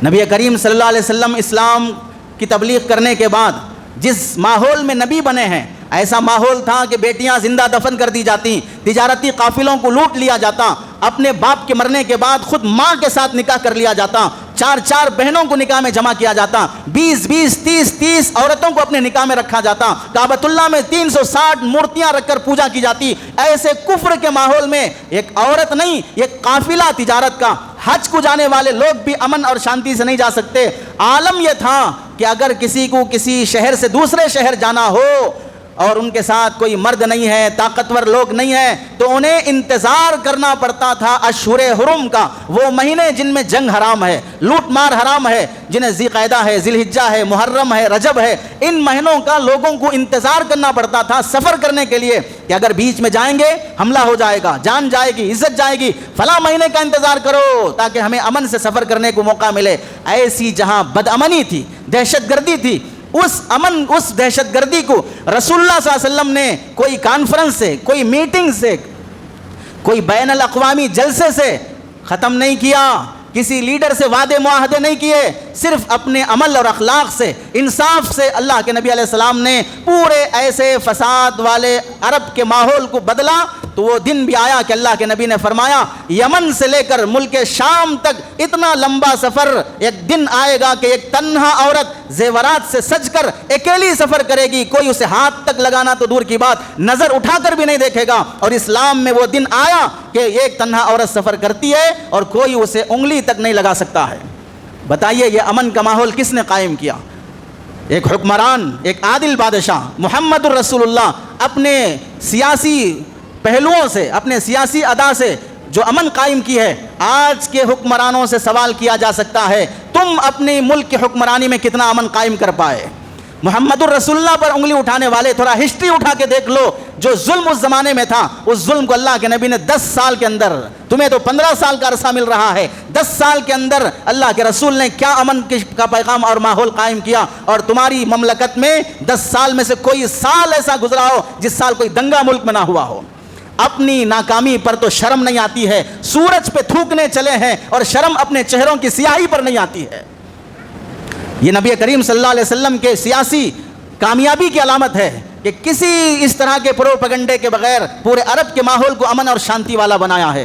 نبی کریم صلی اللہ علیہ وسلم اسلام کی تبلیغ کرنے کے بعد جس ماحول میں نبی بنے ہیں، ایسا ماحول تھا کہ بیٹیاں زندہ دفن کر دی جاتی، تجارتی قافلوں کو لوٹ لیا جاتا، اپنے باپ کے مرنے کے بعد خود ماں کے ساتھ نکاح کر لیا جاتا، 4 بہنوں کو نکاح میں جمع کیا جاتا، 20 30 عورتوں کو اپنے نکاح میں رکھا جاتا، کعبۃ اللہ میں 360 مورتیاں رکھ کر پوجا کی جاتی۔ ایسے کفر کے ماحول میں ایک عورت نہیں، ایک قافلہ تجارت کا، حج کو جانے والے لوگ بھی امن اور شانتی سے نہیں جا سکتے۔ عالم یہ تھا کہ اگر کسی کو کسی شہر سے دوسرے شہر جانا ہو اور ان کے ساتھ کوئی مرد نہیں ہے، طاقتور لوگ نہیں ہیں، تو انہیں انتظار کرنا پڑتا تھا اشہر حرم کا، وہ مہینے جن میں جنگ حرام ہے، لوٹ مار حرام ہے، جنہیں ذی قعدہ ہے، ذی الحجہ ہے، محرم ہے، رجب ہے، ان مہینوں کا لوگوں کو انتظار کرنا پڑتا تھا سفر کرنے کے لیے کہ اگر بیچ میں جائیں گے حملہ ہو جائے گا، جان جائے گی، عزت جائے گی، فلاں مہینے کا انتظار کرو تاکہ ہمیں امن سے سفر کرنے کو موقع ملے۔ ایسی جہاں بد امنی تھی، دہشت گردی تھی، اس دہشت گردی کو رسول اللہ صلی اللہ علیہ وسلم نے کوئی کانفرنس سے، کوئی میٹنگ سے، کوئی بین الاقوامی جلسے سے ختم نہیں کیا، کسی لیڈر سے وعدے معاہدے نہیں کیے، صرف اپنے عمل اور اخلاق سے، انصاف سے اللہ کے نبی علیہ السلام نے پورے ایسے فساد والے عرب کے ماحول کو بدلا۔ تو وہ دن بھی آیا کہ اللہ کے نبی نے فرمایا یمن سے لے کر ملک شام تک اتنا لمبا سفر ایک دن آئے گا کہ ایک تنہا عورت زیورات سے سج کر اکیلی سفر کرے گی، کوئی اسے ہاتھ تک لگانا تو دور کی بات، نظر اٹھا کر بھی نہیں دیکھے گا۔ اور اسلام میں وہ دن آیا کہ ایک تنہا عورت سفر کرتی ہے اور کوئی اسے انگلی تک نہیں لگا سکتا ہے۔ بتائیے یہ امن کا ماحول کس نے قائم کیا؟ ایک حکمران، ایک عادل بادشاہ محمد الرسول اللہ اپنے سیاسی پہلوؤں سے، اپنے سیاسی ادا سے جو امن قائم کی ہے۔ آج کے حکمرانوں سے سوال کیا جا سکتا ہے تم اپنی ملک کی حکمرانی میں کتنا امن قائم کر پائے؟ محمد الرسول اللہ پر انگلی اٹھانے والے تھوڑا ہسٹری اٹھا کے دیکھ لو، جو ظلم اس زمانے میں تھا اس ظلم کو اللہ کے نبی نے 10 سال کے اندر، تمہیں تو 15 سال کا عرصہ مل رہا ہے، 10 سال کے اندر اللہ کے رسول نے کیا امن کا پیغام اور ماحول قائم کیا۔ اور تمہاری مملکت میں 10 سال میں سے کوئی سال ایسا گزرا ہو جس سال کوئی دنگا ملک میں نہ ہوا ہو۔ اپنی ناکامی پر تو شرم نہیں آتی ہے، سورج پہ تھوکنے چلے ہیں اور شرم اپنے چہروں کی سیاہی پر نہیں آتی ہے۔ یہ نبی کریم صلی اللہ علیہ وسلم کے سیاسی کامیابی کی علامت ہے کہ کسی اس طرح کے پروپیگنڈے کے بغیر پورے عرب کے ماحول کو امن اور شانتی والا بنایا ہے۔